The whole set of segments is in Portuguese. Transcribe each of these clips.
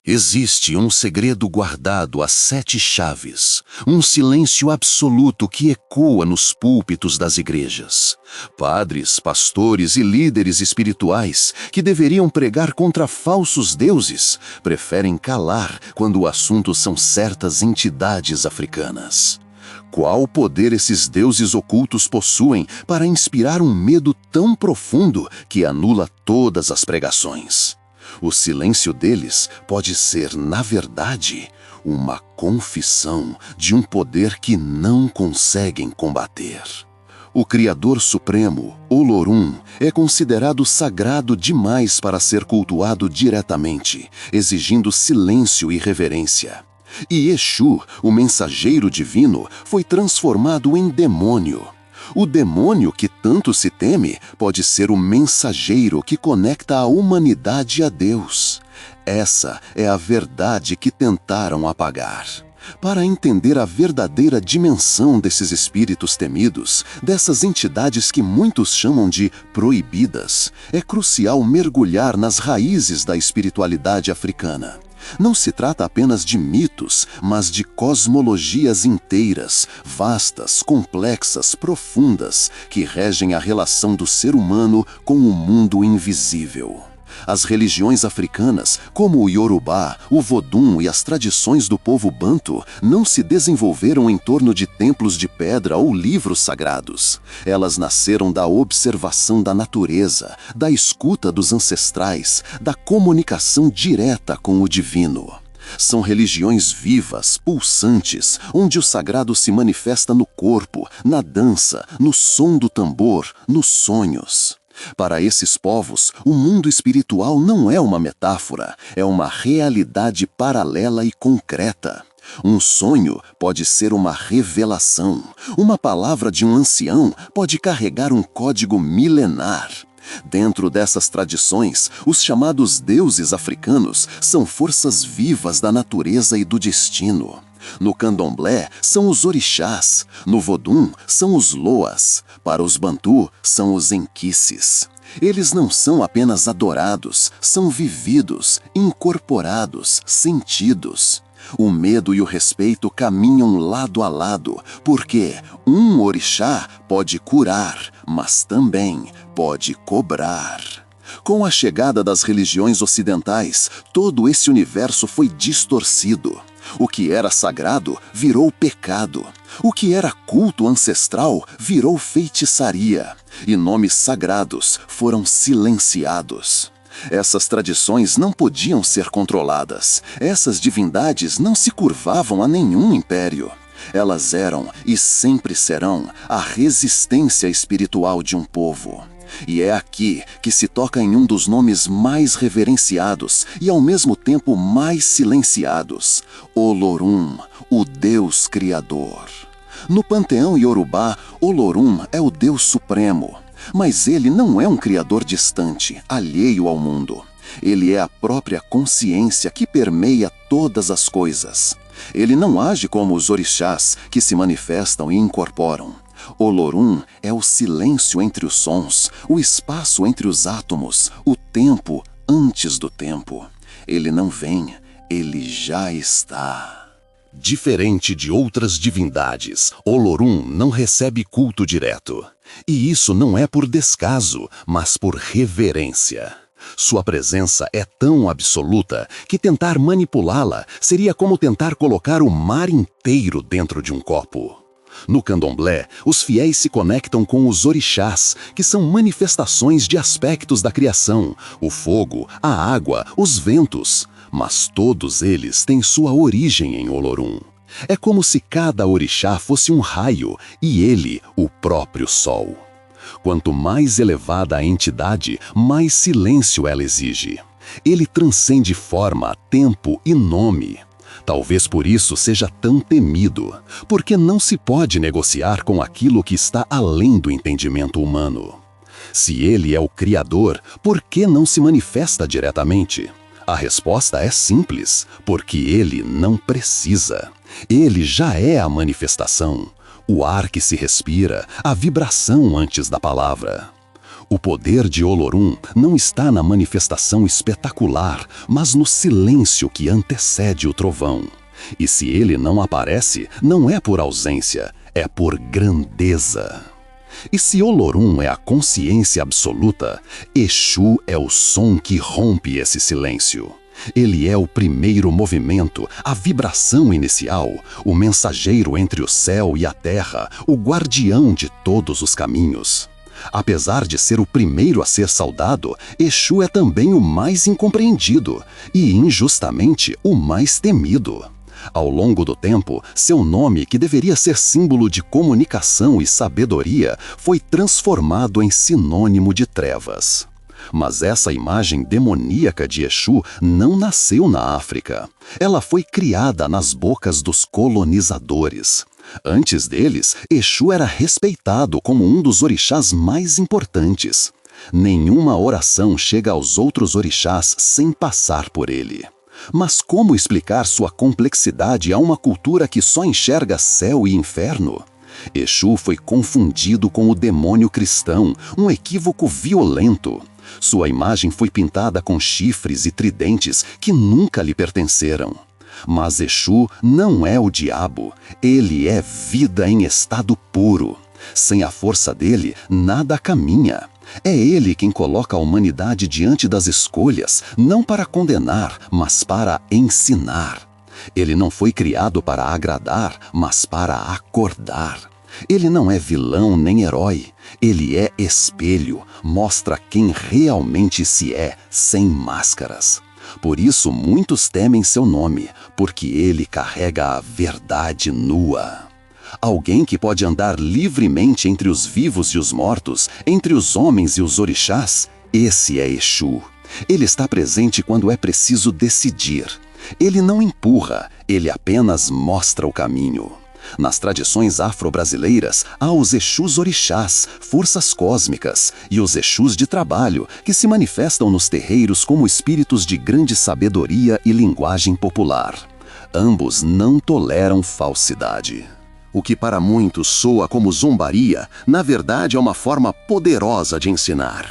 Existe um segredo guardado a 7 chaves, um silêncio absoluto que ecoa nos púlpitos das igrejas. Padres, pastores e líderes espirituais que deveriam pregar contra falsos deuses preferem calar quando o assunto são certas entidades africanas. Qual poder esses deuses ocultos possuem para inspirar um medo tão profundo que anula todas as pregações? O silêncio deles pode ser, na verdade, uma confissão de um poder que não conseguem combater. O Criador Supremo, Olorum, é considerado sagrado demais para ser cultuado diretamente, exigindo silêncio e reverência. E Exu, o mensageiro divino, foi transformado em demônio. O demônio que tanto se teme pode ser o mensageiro que conecta a humanidade a Deus. Essa é a verdade que tentaram apagar. Para entender a verdadeira dimensão desses espíritos temidos, dessas entidades que muitos chamam de proibidas, é crucial mergulhar nas raízes da espiritualidade africana. Não se trata apenas de mitos, mas de cosmologias inteiras, vastas, complexas, profundas, que regem a relação do ser humano com o mundo invisível. As religiões africanas, como o Yorubá, o Vodum e as tradições do povo Banto, não se desenvolveram em torno de templos de pedra ou livros sagrados. Elas nasceram da observação da natureza, da escuta dos ancestrais, da comunicação direta com o divino. São religiões vivas, pulsantes, onde o sagrado se manifesta no corpo, na dança, no som do tambor, nos sonhos. Para esses povos, o mundo espiritual não é uma metáfora, é uma realidade paralela e concreta. Um sonho pode ser uma revelação. Uma palavra de um ancião pode carregar um código milenar. Dentro dessas tradições, os chamados deuses africanos são forças vivas da natureza e do destino. No candomblé, são os orixás. No vodum, são os loas. Para os bantu, são os enquices. Eles não são apenas adorados, são vividos, incorporados, sentidos. O medo e o respeito caminham lado a lado, porque um orixá pode curar, mas também pode cobrar. Com a chegada das religiões ocidentais, todo esse universo foi distorcido. O que era sagrado virou pecado. O que era culto ancestral virou feitiçaria. E nomes sagrados foram silenciados. Essas tradições não podiam ser controladas. Essas divindades não se curvavam a nenhum império. Elas eram e sempre serão a resistência espiritual de um povo. E é aqui que se toca em um dos nomes mais reverenciados e ao mesmo tempo mais silenciados: Olorum, o Deus Criador. No panteão Yorubá, Olorum é o Deus Supremo. Mas ele não é um criador distante, alheio ao mundo. Ele é a própria consciência que permeia todas as coisas. Ele não age como os orixás que se manifestam e incorporam. Olorum é o silêncio entre os sons, o espaço entre os átomos, o tempo antes do tempo. Ele não vem, ele já está. Diferente de outras divindades, Olorum não recebe culto direto. E isso não é por descaso, mas por reverência. Sua presença é tão absoluta que tentar manipulá-la seria como tentar colocar o mar inteiro dentro de um copo. No candomblé, os fiéis se conectam com os orixás, que são manifestações de aspectos da criação, o fogo, a água, os ventos. Mas todos eles têm sua origem em Olorum. É como se cada orixá fosse um raio e ele o próprio sol. Quanto mais elevada a entidade, mais silêncio ela exige. Ele transcende forma, tempo e nome. Talvez por isso seja tão temido, porque não se pode negociar com aquilo que está além do entendimento humano. Se ele é o Criador, por que não se manifesta diretamente? A resposta é simples, porque ele não precisa. Ele já é a manifestação, o ar que se respira, a vibração antes da palavra. O poder de Olorum não está na manifestação espetacular, mas no silêncio que antecede o trovão. E se ele não aparece, não é por ausência, é por grandeza. E se Olorum é a consciência absoluta, Exu é o som que rompe esse silêncio. Ele é o primeiro movimento, a vibração inicial, o mensageiro entre o céu e a terra, o guardião de todos os caminhos. Apesar de ser o primeiro a ser saudado, Exu é também o mais incompreendido e, injustamente, o mais temido. Ao longo do tempo, seu nome, que deveria ser símbolo de comunicação e sabedoria, foi transformado em sinônimo de trevas. Mas essa imagem demoníaca de Exu não nasceu na África. Ela foi criada nas bocas dos colonizadores. Antes deles, Exu era respeitado como um dos orixás mais importantes. Nenhuma oração chega aos outros orixás sem passar por ele. Mas como explicar sua complexidade a uma cultura que só enxerga céu e inferno? Exu foi confundido com o demônio cristão, um equívoco violento. Sua imagem foi pintada com chifres e tridentes que nunca lhe pertenceram. Mas Exu não é o diabo, ele é vida em estado puro. Sem a força dele, nada caminha. É ele quem coloca a humanidade diante das escolhas, não para condenar, mas para ensinar. Ele não foi criado para agradar, mas para acordar. Ele não é vilão nem herói, ele é espelho, mostra quem realmente se é, sem máscaras. Por isso muitos temem seu nome, porque ele carrega a verdade nua. Alguém que pode andar livremente entre os vivos e os mortos, entre os homens e os orixás, esse é Exu. Ele está presente quando é preciso decidir. Ele não empurra, ele apenas mostra o caminho. Nas tradições afro-brasileiras, há os Exus orixás, forças cósmicas, e os Exus de trabalho, que se manifestam nos terreiros como espíritos de grande sabedoria e linguagem popular. Ambos não toleram falsidade. O que para muitos soa como zombaria, na verdade é uma forma poderosa de ensinar.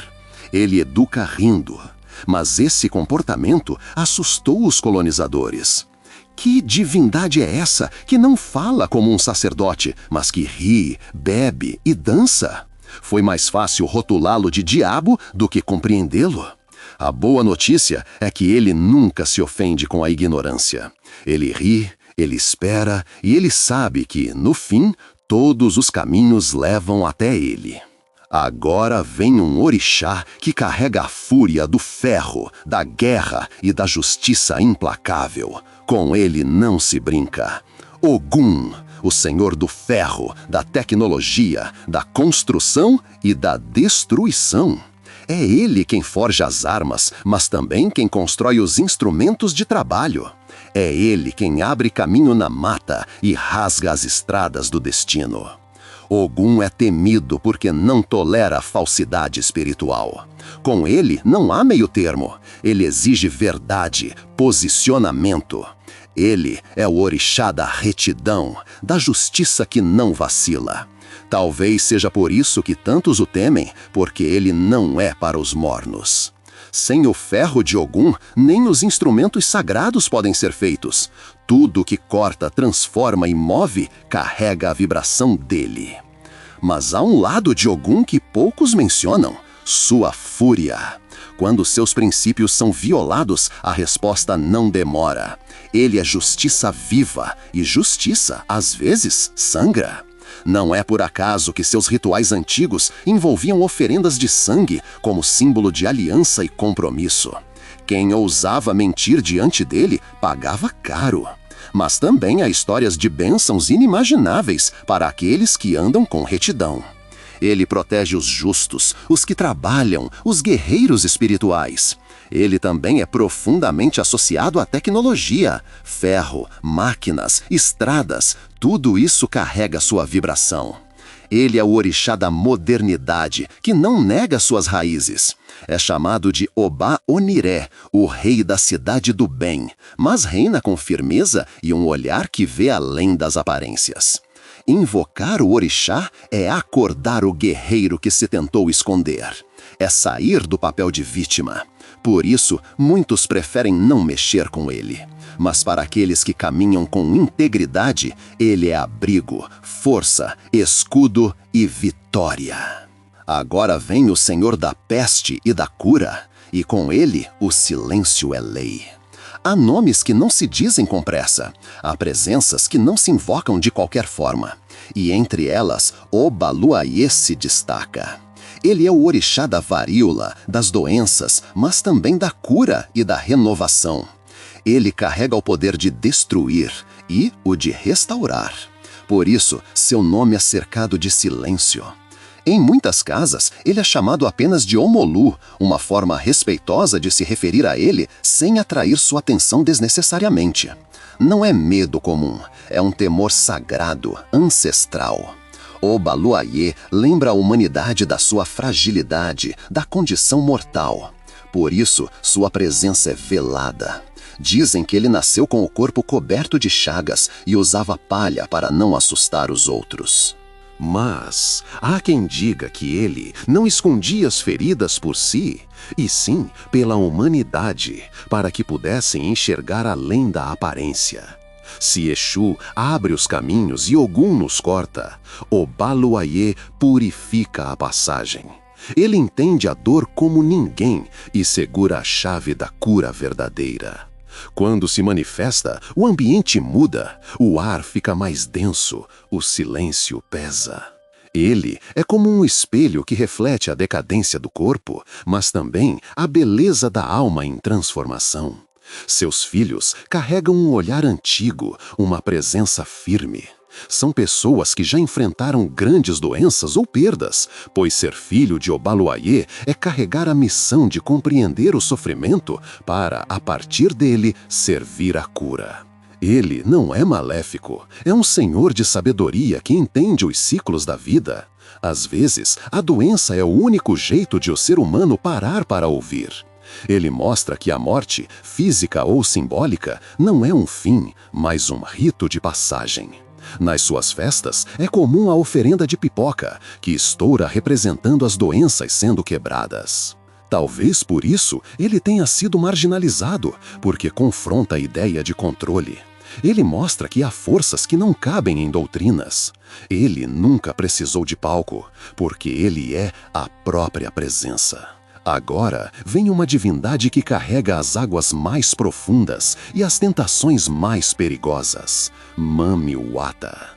Ele educa rindo, mas esse comportamento assustou os colonizadores. Que divindade é essa que não fala como um sacerdote, mas que ri, bebe e dança? Foi mais fácil rotulá-lo de diabo do que compreendê-lo. A boa notícia é que ele nunca se ofende com a ignorância. Ele ri, ele espera e ele sabe que, no fim, todos os caminhos levam até ele. Agora vem um orixá que carrega a fúria do ferro, da guerra e da justiça implacável. Com ele não se brinca. Ogum, o senhor do ferro, da tecnologia, da construção e da destruição. É ele quem forja as armas, mas também quem constrói os instrumentos de trabalho. É ele quem abre caminho na mata e rasga as estradas do destino. Ogum é temido porque não tolera a falsidade espiritual. Com ele não há meio termo. Ele exige verdade, posicionamento. Ele é o orixá da retidão, da justiça que não vacila. Talvez seja por isso que tantos o temem, porque ele não é para os mornos. Sem o ferro de Ogum, nem os instrumentos sagrados podem ser feitos. Tudo que corta, transforma e move, carrega a vibração dele. Mas há um lado de Ogum que poucos mencionam, sua fúria. Quando seus princípios são violados, a resposta não demora. Ele é justiça viva, e justiça, às vezes, sangra. Não é por acaso que seus rituais antigos envolviam oferendas de sangue como símbolo de aliança e compromisso. Quem ousava mentir diante dele pagava caro. Mas também há histórias de bênçãos inimagináveis para aqueles que andam com retidão. Ele protege os justos, os que trabalham, os guerreiros espirituais. Ele também é profundamente associado à tecnologia. Ferro, máquinas, estradas, tudo isso carrega sua vibração. Ele é o orixá da modernidade, que não nega suas raízes. É chamado de Oba Oniré, o rei da cidade do bem, mas reina com firmeza e um olhar que vê além das aparências. Invocar o orixá é acordar o guerreiro que se tentou esconder. é sair do papel de vítima. Por isso, muitos preferem não mexer com ele. Mas para aqueles que caminham com integridade, ele é abrigo, força, escudo e vitória. Agora vem o Senhor da peste e da cura, e com ele o silêncio é lei. Há nomes que não se dizem com pressa, há presenças que não se invocam de qualquer forma, e entre elas Obaluaiê se destaca. Ele é o orixá da varíola, das doenças, mas também da cura e da renovação. Ele carrega o poder de destruir e o de restaurar. Por isso, seu nome é cercado de silêncio. Em muitas casas, ele é chamado apenas de Omolu, uma forma respeitosa de se referir a ele sem atrair sua atenção desnecessariamente. Não é medo comum, é um temor sagrado, ancestral. Obaluaiê lembra a humanidade da sua fragilidade, da condição mortal. Por isso, sua presença é velada. Dizem que ele nasceu com o corpo coberto de chagas e usava palha para não assustar os outros. Mas há quem diga que ele não escondia as feridas por si, e sim pela humanidade, para que pudessem enxergar além da aparência. Se Exu abre os caminhos e Ogum nos corta, Obaluaiê purifica a passagem. Ele entende a dor como ninguém e segura a chave da cura verdadeira. Quando se manifesta, o ambiente muda, o ar fica mais denso, o silêncio pesa. Ele é como um espelho que reflete a decadência do corpo, mas também a beleza da alma em transformação. Seus filhos carregam um olhar antigo, uma presença firme. São pessoas que já enfrentaram grandes doenças ou perdas, pois ser filho de Obaluaiê é carregar a missão de compreender o sofrimento para, a partir dele, servir a cura. Ele não é maléfico, é um senhor de sabedoria que entende os ciclos da vida. Às vezes, a doença é o único jeito de o ser humano parar para ouvir. Ele mostra que a morte, física ou simbólica, não é um fim, mas um rito de passagem. Nas suas festas, é comum a oferenda de pipoca, que estoura representando as doenças sendo quebradas. Talvez por isso ele tenha sido marginalizado, porque confronta a ideia de controle. Ele mostra que há forças que não cabem em doutrinas. Ele nunca precisou de palco, porque ele é a própria presença. Agora vem uma divindade que carrega as águas mais profundas e as tentações mais perigosas, Mami Wata.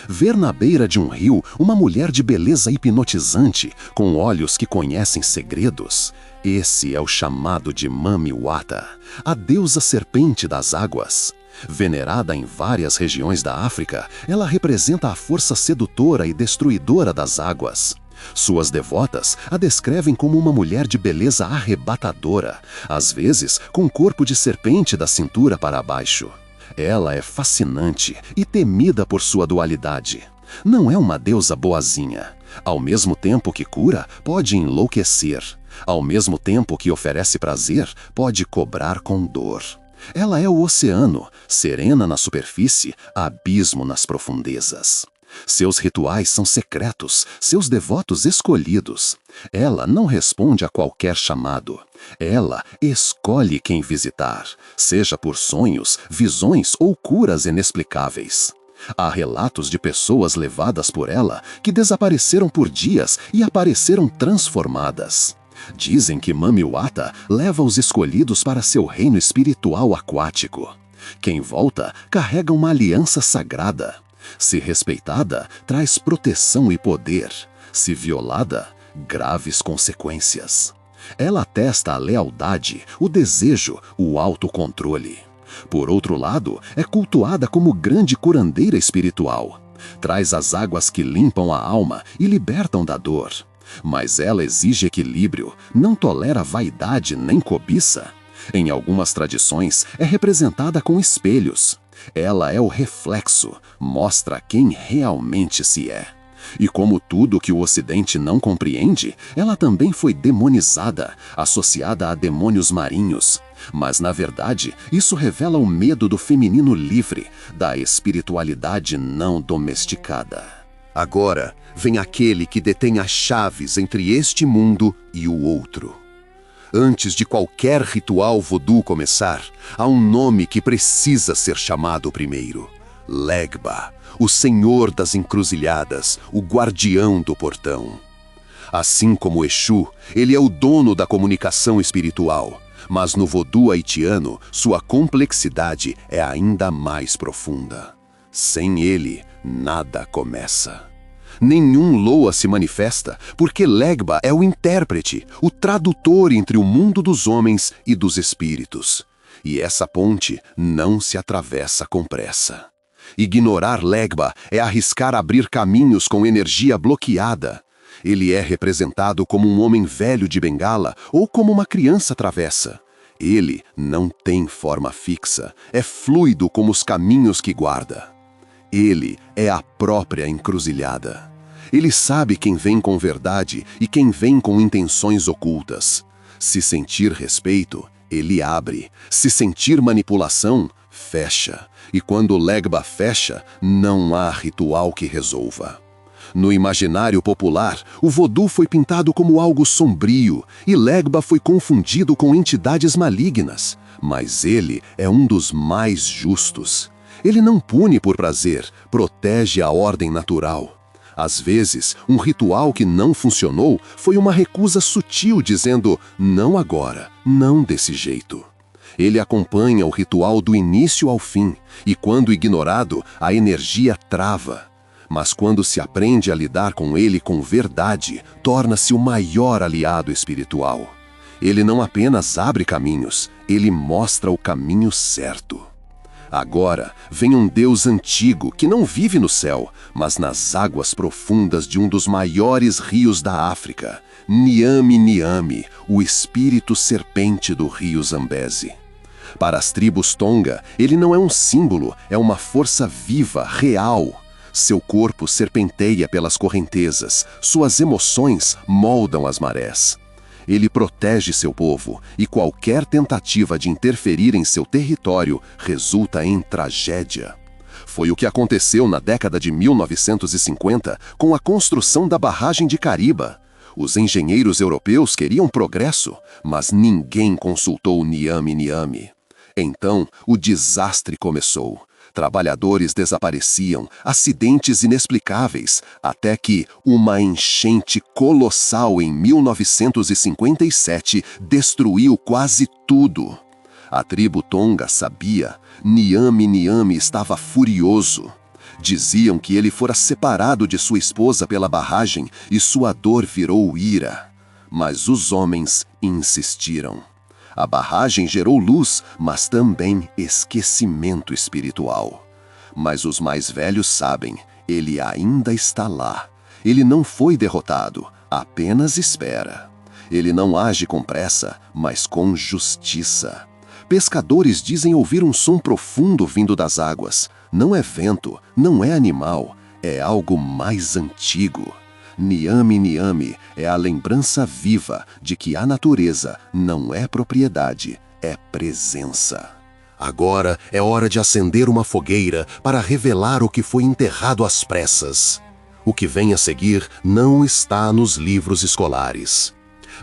Ver na beira de um rio uma mulher de beleza hipnotizante, com olhos que conhecem segredos. Esse é o chamado de Mami Wata, a deusa serpente das águas. Venerada em várias regiões da África, ela representa a força sedutora e destruidora das águas. Suas devotas a descrevem como uma mulher de beleza arrebatadora, às vezes com corpo de serpente da cintura para baixo. Ela é fascinante e temida por sua dualidade. Não é uma deusa boazinha. Ao mesmo tempo que cura, pode enlouquecer. Ao mesmo tempo que oferece prazer, pode cobrar com dor. Ela é o oceano, serena na superfície, abismo nas profundezas. Seus rituais são secretos, seus devotos escolhidos. Ela não responde a qualquer chamado. Ela escolhe quem visitar, seja por sonhos, visões ou curas inexplicáveis. Há relatos de pessoas levadas por ela que desapareceram por dias e apareceram transformadas. Dizem que Mami Wata leva os escolhidos para seu reino espiritual aquático. Quem volta carrega uma aliança sagrada. Se respeitada, traz proteção e poder. Se violada, graves consequências. Ela atesta a lealdade, o desejo, o autocontrole. Por outro lado, é cultuada como grande curandeira espiritual. Traz as águas que limpam a alma e libertam da dor. Mas ela exige equilíbrio, não tolera vaidade nem cobiça. Em algumas tradições, é representada com espelhos. Ela é o reflexo, mostra quem realmente se é. E como tudo que o Ocidente não compreende, ela também foi demonizada, associada a demônios marinhos. Mas, na verdade, isso revela o medo do feminino livre, da espiritualidade não domesticada. Agora vem aquele que detém as chaves entre este mundo e o outro. Antes de qualquer ritual vodú começar, há um nome que precisa ser chamado primeiro: Legba, o senhor das encruzilhadas, o guardião do portão. Assim como Exu, ele é o dono da comunicação espiritual, mas no vodú haitiano, sua complexidade é ainda mais profunda. Sem ele, nada começa. Nenhum Loa se manifesta, porque Legba é o intérprete, o tradutor entre o mundo dos homens e dos espíritos. E essa ponte não se atravessa com pressa. Ignorar Legba é arriscar abrir caminhos com energia bloqueada. Ele é representado como um homem velho de bengala ou como uma criança travessa. Ele não tem forma fixa, é fluido como os caminhos que guarda. Ele é a própria encruzilhada. Ele sabe quem vem com verdade e quem vem com intenções ocultas. Se sentir respeito, ele abre. Se sentir manipulação, fecha. E quando Legba fecha, não há ritual que resolva. No imaginário popular, o vodú foi pintado como algo sombrio e Legba foi confundido com entidades malignas. Mas ele é um dos mais justos. Ele não pune por prazer, protege a ordem natural. Às vezes, um ritual que não funcionou foi uma recusa sutil dizendo não agora, não desse jeito. Ele acompanha o ritual do início ao fim e, quando ignorado, a energia trava. Mas quando se aprende a lidar com ele com verdade, torna-se o maior aliado espiritual. Ele não apenas abre caminhos, ele mostra o caminho certo. Agora vem um Deus antigo que não vive no céu, mas nas águas profundas de um dos maiores rios da África, Niame Niame, o espírito serpente do rio Zambeze. Para as tribos Tonga, ele não é um símbolo, é uma força viva, real. Seu corpo serpenteia pelas correntezas, suas emoções moldam as marés. Ele protege seu povo e qualquer tentativa de interferir em seu território resulta em tragédia. Foi o que aconteceu na década de 1950 com a construção da barragem de Cariba. Os engenheiros europeus queriam progresso, mas ninguém consultou Niame Niame. Então, o desastre começou. Trabalhadores desapareciam, acidentes inexplicáveis, até que uma enchente colossal em 1957 destruiu quase tudo. A tribo Tonga sabia, Niame Niame estava furioso. Diziam que ele fora separado de sua esposa pela barragem e sua dor virou ira. Mas os homens insistiram. A barragem gerou luz, mas também esquecimento espiritual. Mas os mais velhos sabem, ele ainda está lá. Ele não foi derrotado, apenas espera. Ele não age com pressa, mas com justiça. Pescadores dizem ouvir um som profundo vindo das águas. Não é vento, não é animal, é algo mais antigo. Niame Niame é a lembrança viva de que a natureza não é propriedade, é presença. Agora é hora de acender uma fogueira para revelar o que foi enterrado às pressas. O que vem a seguir não está nos livros escolares.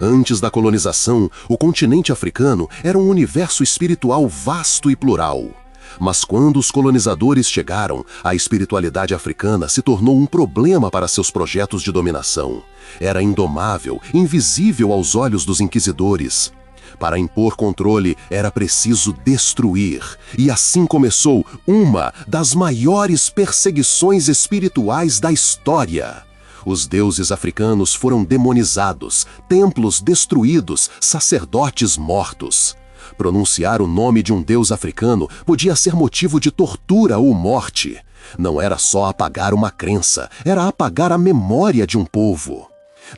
Antes da colonização, o continente africano era um universo espiritual vasto e plural. Mas quando os colonizadores chegaram, a espiritualidade africana se tornou um problema para seus projetos de dominação. Era indomável, invisível aos olhos dos inquisidores. Para impor controle, era preciso destruir. E assim começou uma das maiores perseguições espirituais da história. Os deuses africanos foram demonizados, templos destruídos, sacerdotes mortos. Pronunciar o nome de um deus africano podia ser motivo de tortura ou morte. Não era só apagar uma crença, era apagar a memória de um povo.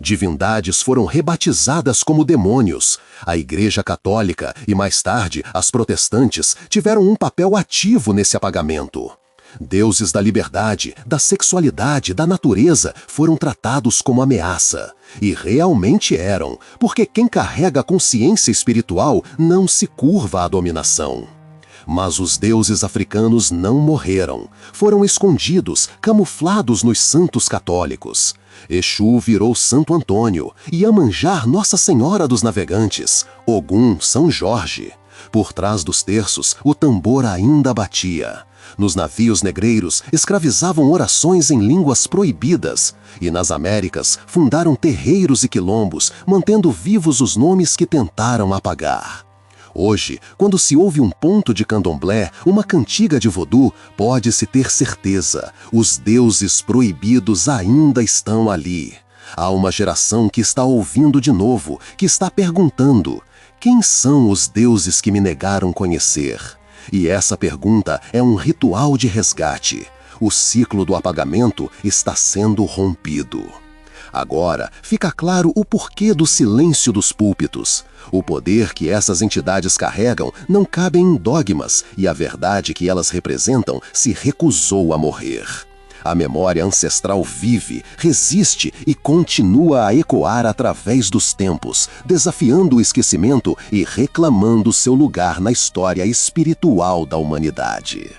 Divindades foram rebatizadas como demônios. A Igreja Católica e, mais tarde, as protestantes tiveram um papel ativo nesse apagamento. Deuses da liberdade, da sexualidade, da natureza foram tratados como ameaça. E realmente eram, porque quem carrega a consciência espiritual não se curva à dominação. Mas os deuses africanos não morreram. Foram escondidos, camuflados nos santos católicos. Exu virou Santo Antônio, Iemanjá Nossa Senhora dos Navegantes, Ogum São Jorge. Por trás dos terços, o tambor ainda batia. Nos navios negreiros, escravizavam orações em línguas proibidas. E nas Américas, fundaram terreiros e quilombos, mantendo vivos os nomes que tentaram apagar. Hoje, quando se ouve um ponto de candomblé, uma cantiga de vodú, pode-se ter certeza, os deuses proibidos ainda estão ali. Há uma geração que está ouvindo de novo, que está perguntando: quem são os deuses que me negaram conhecer? E essa pergunta é um ritual de resgate. O ciclo do apagamento está sendo rompido. Agora, fica claro o porquê do silêncio dos púlpitos. O poder que essas entidades carregam não cabe em dogmas, e a verdade que elas representam se recusou a morrer. A memória ancestral vive, resiste e continua a ecoar através dos tempos, desafiando o esquecimento e reclamando seu lugar na história espiritual da humanidade.